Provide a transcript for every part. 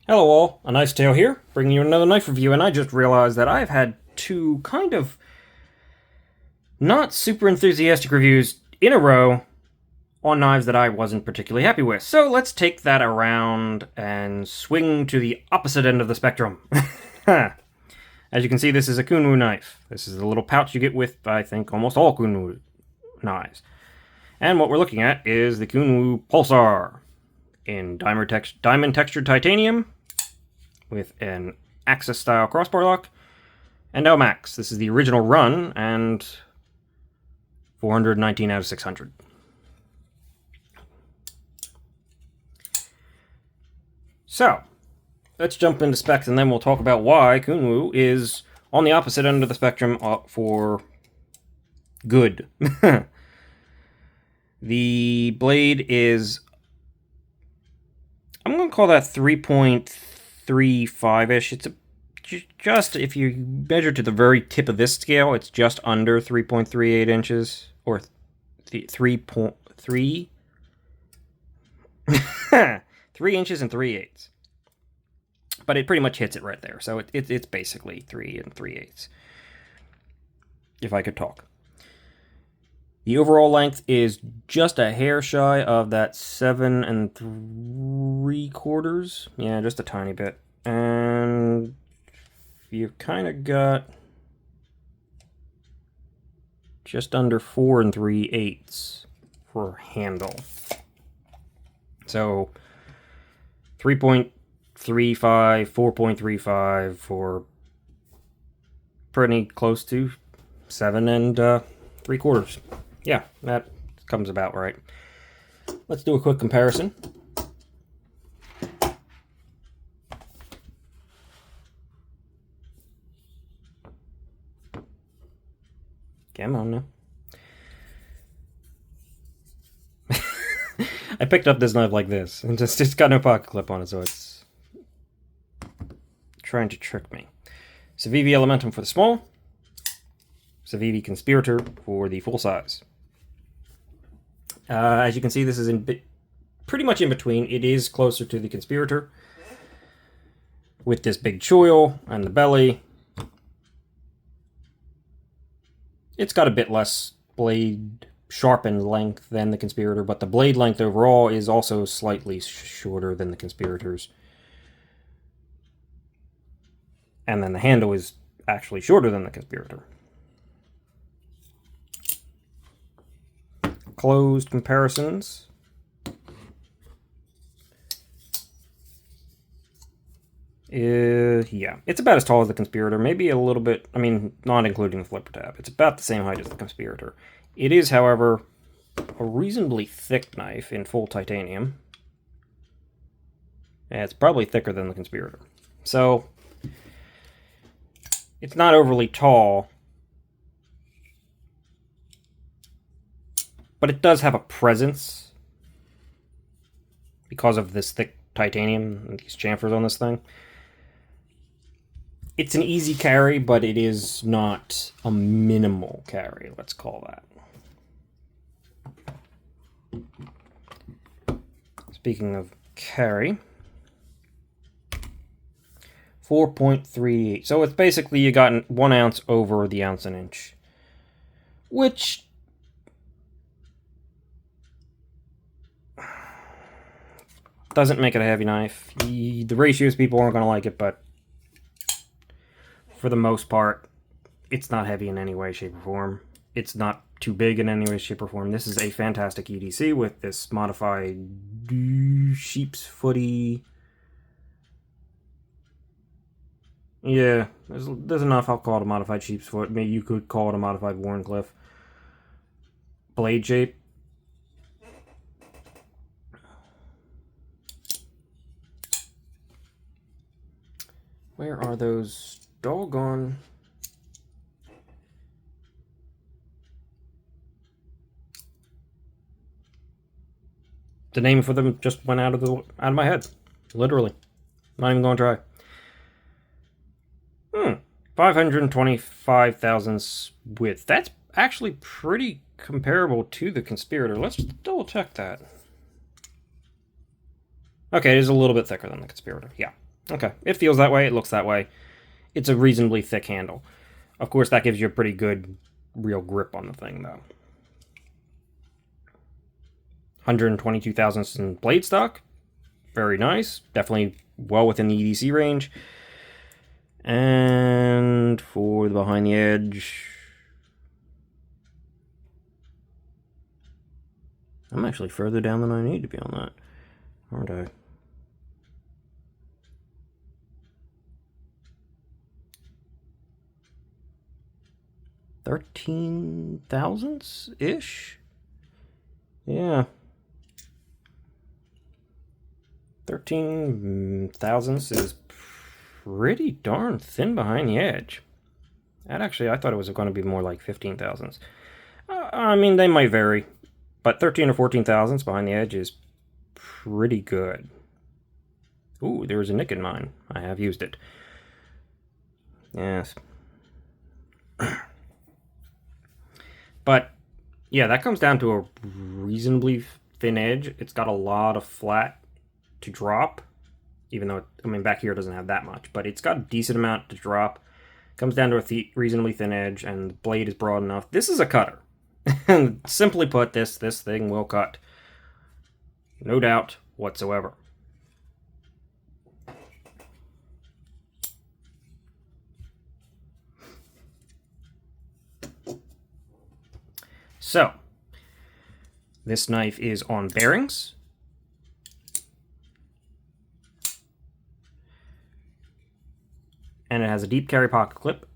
Hello all, A Nice Tale here, bringing you another knife review, and I just realized that I've had two kind of not super enthusiastic reviews in a row on knives that I wasn't particularly happy with. So let's take that around and swing to the opposite end of the spectrum. As you can see, this is a Kunwu knife. This is the little pouch you get with, I think, almost all Kunwu knives. And what we're looking at is the Kunwu Pulsar in diamond textured titanium with an Axis style crossbar lock and no max. This is the original run and 419 out of 600. So let's jump into specs and then we'll talk about why Kunwu is on the opposite end of the spectrum for good. The blade is, I'm going to call that 3.35-ish. It's just, if you measure to the very tip of this scale, it's just under 3.38 inches, or 3.3 3 inches and 3/8. But it pretty much hits it right there. So it's basically 3 3/8, if I could talk. The overall length is just a hair shy of that 7 3/4. Yeah, just a tiny bit. And you've kind of got just under 4 3/8 for handle. So 3.35, 4.35 for pretty close to 7 3/4. Yeah, that comes about right. Let's do a quick comparison. Come on now. I picked up this knife like this, and it's got no pocket clip on it, so it's trying to trick me. Civivi Elementum for the small, Civivi Conspirator for the full size. As you can see, this is pretty much in between. It is closer to the Conspirator with this big choil and the belly. It's got a bit less blade sharpened length than the Conspirator, but the blade length overall is also slightly shorter than the Conspirator's. And then the handle is actually shorter than the Conspirator. Closed comparisons. Yeah, it's about as tall as the Conspirator, maybe a little bit, I mean, not including the flipper tab. It's about the same height as the Conspirator. It is, however, a reasonably thick knife in full titanium. And it's probably thicker than the Conspirator. So, it's not overly tall, but it does have a presence because of this thick titanium and these chamfers on this thing. It's an easy carry, but it is not a minimal carry, let's call that. Speaking of carry, 4.38. So it's basically you got 1 ounce over the 1 1/8, which doesn't make it a heavy knife. The ratios, people aren't going to like it, but for the most part, it's not heavy in any way, shape, or form. It's not too big in any way, shape, or form. This is a fantastic EDC with this modified sheep's footy. Yeah, there's enough. I'll call it a modified sheep's foot. Maybe you could call it a modified Warncliffe blade shape. Where are those doggone... The name for them just went out of my head. Literally. Not even going to try. 525 thousandths width. That's actually pretty comparable to the Conspirator. Let's double check that. Okay, it is a little bit thicker than the Conspirator, yeah. Okay, it feels that way, it looks that way. It's a reasonably thick handle. Of course, that gives you a pretty good real grip on the thing, though. 122 thousandths in blade stock. Very nice. Definitely well within the EDC range. And for the behind the edge, I'm actually further down than I need to be on that, aren't I? $13 thousandths ish? Yeah. 13 thousandths is pretty darn thin behind the edge. That actually, I thought it was going to be more like 15 thousandths. I mean, they might vary, but 13 or 14 thousandths behind the edge is pretty good. Ooh, there was a nick in mine. I have used it. Yes. But, yeah, that comes down to a reasonably thin edge. It's got a lot of flat to drop, even though, back here it doesn't have that much, but it's got a decent amount to drop. Comes down to a reasonably thin edge, and the blade is broad enough. This is a cutter. Simply put, this thing will cut. No doubt whatsoever. So, this knife is on bearings. And it has a deep carry pocket clip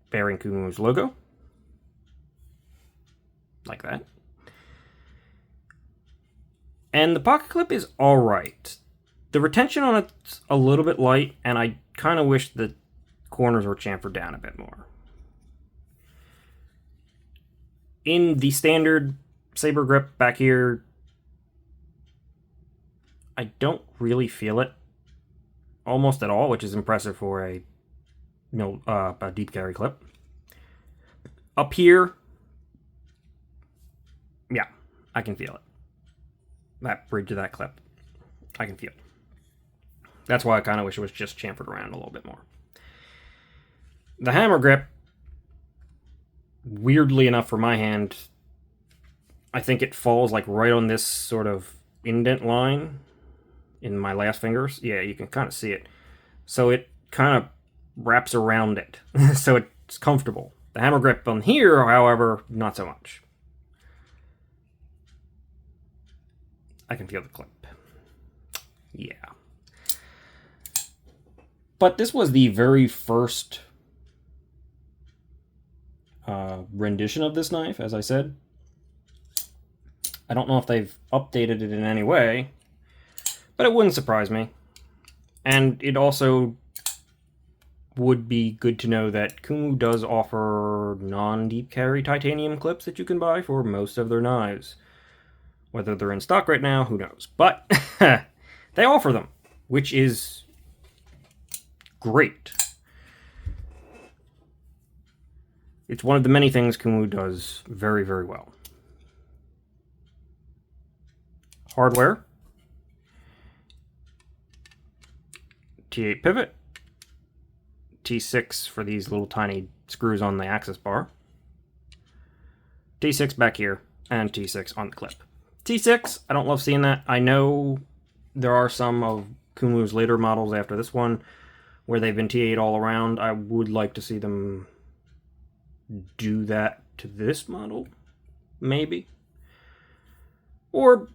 bearing Kunwu's logo. Like that. And the pocket clip is alright. The retention on it's a little bit light, and I kind of wish the corners were chamfered down a bit more. In the standard saber grip back here, I don't really feel it almost at all, which is impressive for a deep carry clip. Up here, yeah, I can feel it. That bridge of that clip, I can feel it. That's why I kind of wish it was just chamfered around a little bit more. The hammer grip, weirdly enough for my hand, I think it falls like right on this sort of indent line in my last fingers. Yeah, you can kind of see it. So it kind of wraps around it. So it's comfortable. The hammer grip on here, however, not so much. I can feel the clip. Yeah. But this was the very first rendition of this knife, as I said. I don't know if they've updated it in any way, but it wouldn't surprise me. And it also would be good to know that Kunwu does offer non-deep carry titanium clips that you can buy for most of their knives. Whether they're in stock right now, who knows. But they offer them, which is great. It's one of the many things Kunwu does very, very well. Hardware. T8 pivot. T6 for these little tiny screws on the axis bar. T6 back here, and T6 on the clip. T6, I don't love seeing that. I know there are some of Kunwu's later models after this one where they've been T8 all around. I would like to see them do that to this model, maybe. Or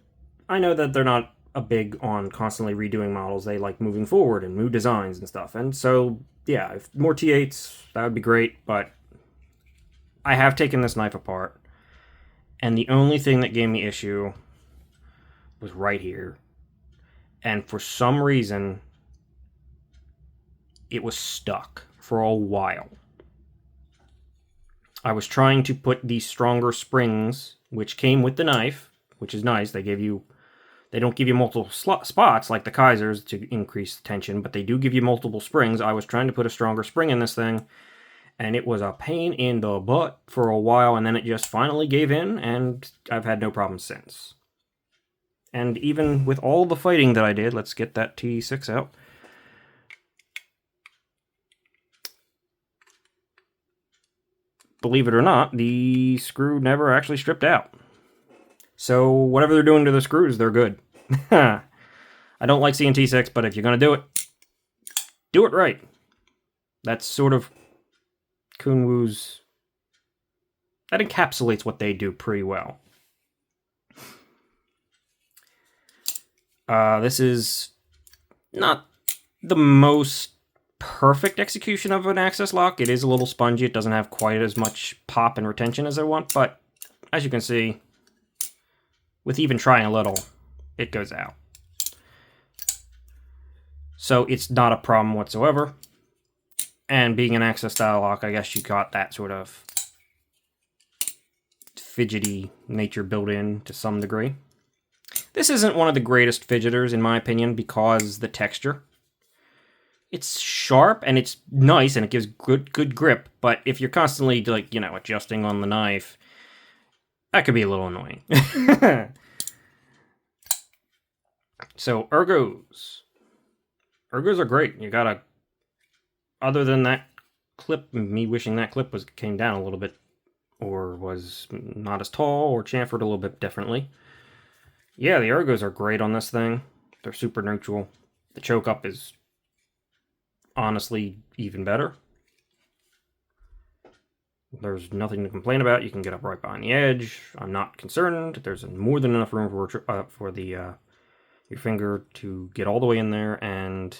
I know that they're not a big on constantly redoing models. They like moving forward and new designs and stuff. And so, yeah, if more T8s, that would be great. But I have taken this knife apart, and the only thing that gave me issue was right here. And for some reason, it was stuck for a while. I was trying to put these stronger springs, which came with the knife, which is nice. They don't give you multiple spots like the Kaisers to increase tension, but they do give you multiple springs. I was trying to put a stronger spring in this thing, and it was a pain in the butt for a while, and then it just finally gave in, and I've had no problems since. And even with all the fighting that I did, let's get that T6 out. Believe it or not, the screw never actually stripped out. So whatever they're doing to the screws, they're good. I don't like seeing T6, but if you're going to do it right. That's sort of Kunwu's... That encapsulates what they do pretty well. This is not the most perfect execution of an access lock. It is a little spongy. It doesn't have quite as much pop and retention as I want, but as you can see, with even trying a little, it goes out. So it's not a problem whatsoever. And being an access style lock, I guess you got that sort of fidgety nature built in to some degree. This isn't one of the greatest fidgeters, in my opinion, because the texture. It's sharp, and it's nice, and it gives good grip, but if you're constantly, like, you know, adjusting on the knife, that could be a little annoying. So, ergos. Ergos are great. You gotta... Other than that clip, me wishing that clip came down a little bit, or was not as tall, or chamfered a little bit differently. Yeah, the ergos are great on this thing. They're super neutral. The choke up is honestly even better. There's nothing to complain about. You can get up right behind the edge. I'm not concerned. There's more than enough room for your finger to get all the way in there, and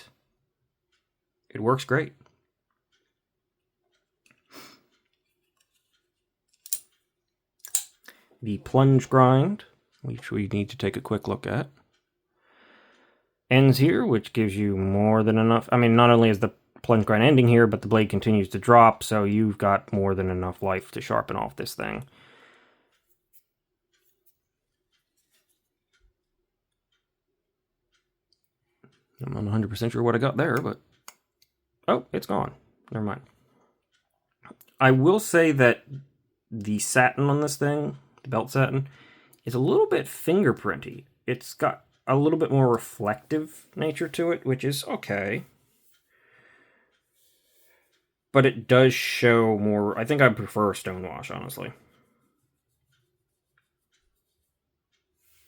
it works great. The plunge grind, which we need to take a quick look at, ends here, which gives you more than enough. I mean, not only is the plunge grind ending here, but the blade continues to drop, so you've got more than enough life to sharpen off this thing. I'm not 100% sure what I got there, but... Oh, it's gone. Never mind. I will say that the satin on this thing, the belt satin, is a little bit fingerprinty. It's got a little bit more reflective nature to it, which is okay. But it does show more... I think I prefer stonewash, honestly.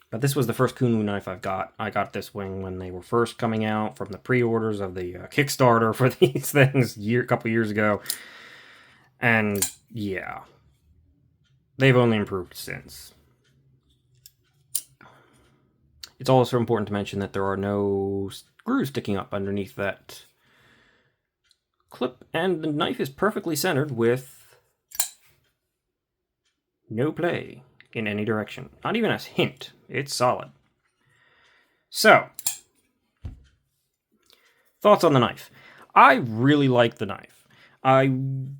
But this was the first Kunwu knife I've got. I got this wing when they were first coming out from the pre-orders of the Kickstarter for these things a couple years ago. And yeah, they've only improved since. It's also important to mention that there are no screws sticking up underneath that clip, and the knife is perfectly centered with no play in any direction. Not even a hint. It's solid. So, thoughts on the knife. I really like the knife. I am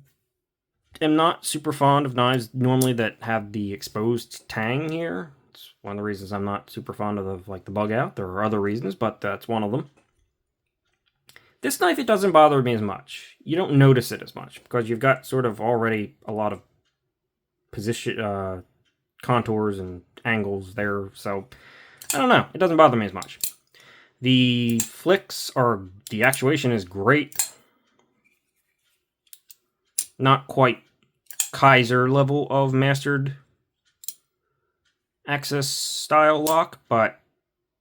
not super fond of knives normally that have the exposed tang here. It's one of the reasons I'm not super fond of like the bug out. There are other reasons, but that's one of them. This knife, it doesn't bother me as much. You don't notice it as much because you've got sort of already a lot of position, contours and angles there, so I don't know. It doesn't bother me as much. The flicks the actuation is great. Not quite Kaiser level of mastered access style lock,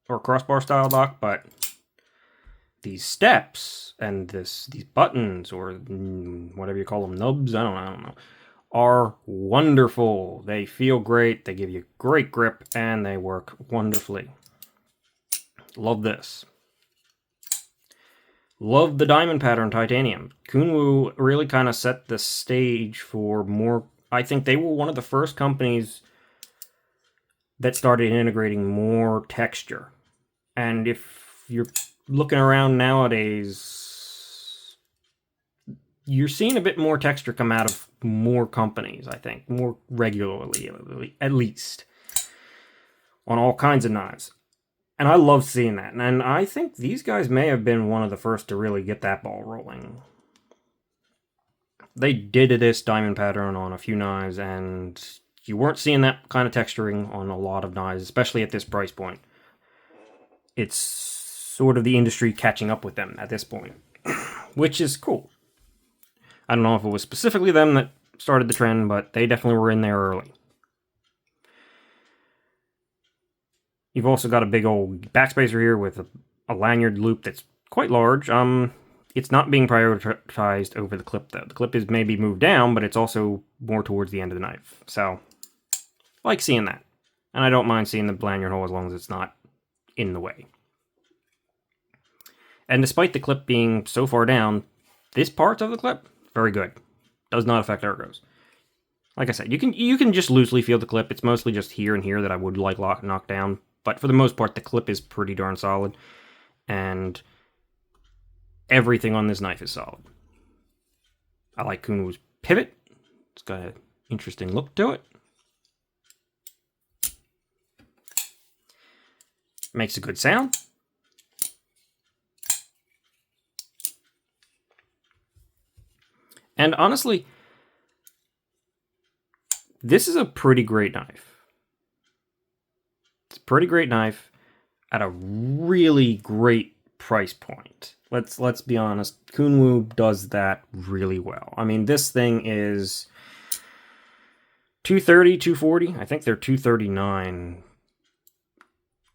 or crossbar style lock, but these steps and these buttons, or whatever you call them, nubs, I don't know, are wonderful. They feel great, they give you great grip, and they work wonderfully. Love this. Love the diamond pattern titanium. Kunwu really kind of set the stage for more... I think they were one of the first companies that started integrating more texture. And if you're looking around nowadays, you're seeing a bit more texture come out of more companies, I think. More regularly, at least. On all kinds of knives. And I love seeing that. And I think these guys may have been one of the first to really get that ball rolling. They did this diamond pattern on a few knives, and you weren't seeing that kind of texturing on a lot of knives, especially at this price point. it's sort of the industry catching up with them at this point, which is cool. I don't know if it was specifically them that started the trend, but they definitely were in there early. You've also got a big old backspacer here with a lanyard loop that's quite large. It's not being prioritized over the clip, though. The clip is maybe moved down, but it's also more towards the end of the knife. So, I like seeing that. And I don't mind seeing the lanyard hole as long as it's not in the way. And despite the clip being so far down, this part of the clip, very good. Does not affect ergos. Like I said, you can just loosely feel the clip. It's mostly just here and here that I would like knock down. But for the most part, the clip is pretty darn solid. And everything on this knife is solid. I like Kunwu's pivot. It's got an interesting look to it. Makes a good sound. And honestly, this is a pretty great knife. It's a pretty great knife at a really great price point. Let's be honest. Kunwu does that really well. I mean, this thing is $230, $240. I think they're $239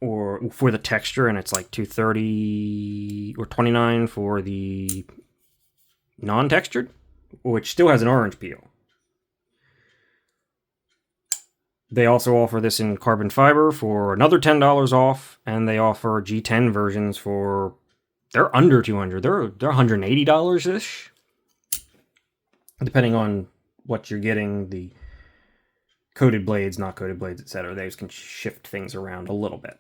or for the texture, and it's like $230 or $29 for the non-textured, which still has an orange peel. They also offer this in carbon fiber for another $10 off, and they offer G10 versions for, they're under $200. They're $180-ish, depending on what you're getting. The coated blades, not coated blades, etc. They can shift things around a little bit.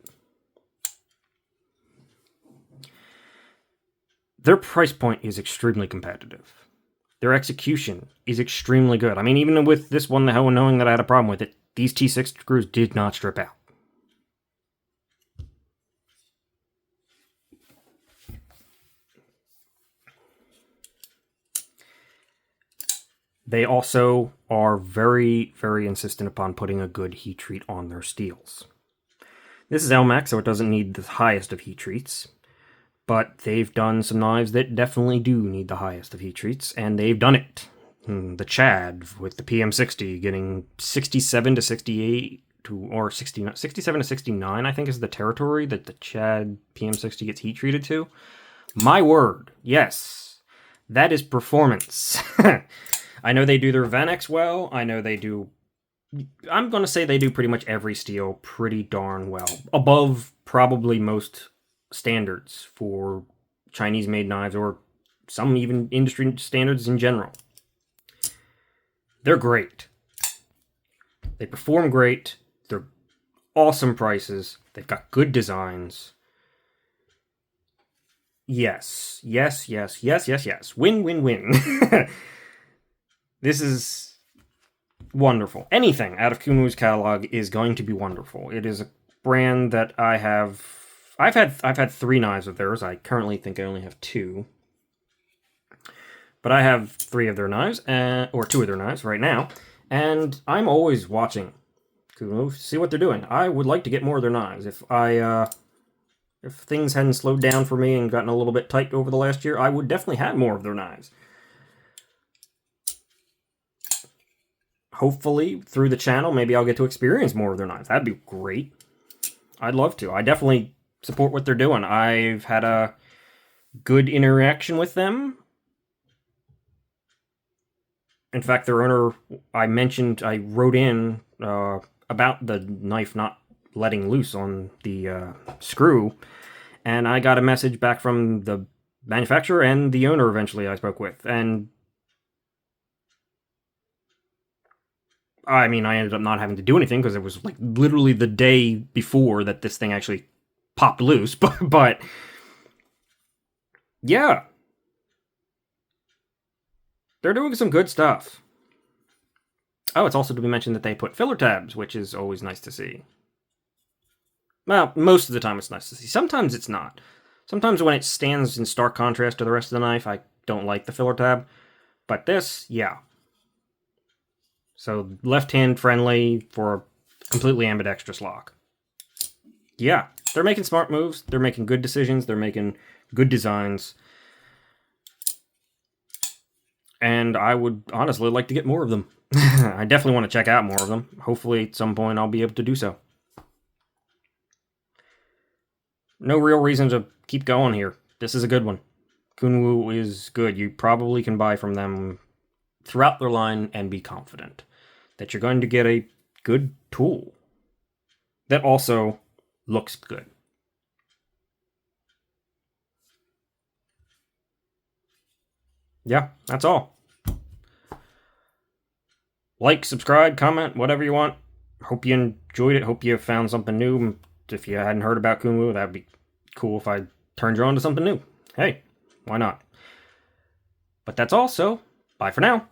Their price point is extremely competitive. Their execution is extremely good. I mean, even with this one, knowing that I had a problem with it, these T6 screws did not strip out. They also are very, very insistent upon putting a good heat treat on their steels. This is LMAX, so it doesn't need the highest of heat treats, but they've done some knives that definitely do need the highest of heat treats, and they've done it. The Chad with the PM60 getting 67 to 68 or 67 to 69, I think, is the territory that the Chad PM60 gets heat treated to. My word, yes, that is performance. I know they do their Vanex well. I know they do. I'm going to say they do pretty much every steel pretty darn well. Above probably most standards for Chinese-made knives, or some even industry standards in general. They're great. They perform great. They're awesome prices. They've got good designs. Yes. Yes, yes, yes, yes, yes. Win, win, win. This is wonderful. Anything out of Kunwu's catalog is going to be wonderful. It is a brand that I've had 3 knives of theirs. I currently think I only have 2. But I have 3 of their knives, or 2 of their knives right now, and I'm always watching Kunwu, see what they're doing. I would like to get more of their knives. If things hadn't slowed down for me and gotten a little bit tight over the last year, I would definitely have more of their knives. Hopefully, through the channel, maybe I'll get to experience more of their knives. That'd be great. I'd love to. I definitely support what they're doing. I've had a good interaction with them. In fact, their owner, I wrote in about the knife not letting loose on the screw, and I got a message back from the manufacturer and the owner eventually I spoke with. And I mean, I ended up not having to do anything because it was like literally the day before that this thing actually popped loose. But yeah. They're doing some good stuff. Oh, it's also to be mentioned that they put filler tabs, which is always nice to see. Well, most of the time it's nice to see. Sometimes it's not. Sometimes when it stands in stark contrast to the rest of the knife, I don't like the filler tab. But this, yeah. So left-hand friendly for completely ambidextrous lock. Yeah, they're making smart moves. They're making good decisions. They're making good designs. And I would honestly like to get more of them. I definitely want to check out more of them. Hopefully at some point I'll be able to do so. No real reason to keep going here. This is a good one. Kunwu is good. You probably can buy from them throughout their line and be confident that you're going to get a good tool that also looks good. Yeah, that's all. Like, subscribe, comment, whatever you want. Hope you enjoyed it. Hope you found something new. If you hadn't heard about Kunwu, that'd be cool if I turned you on to something new. Hey, why not? But that's all, so bye for now.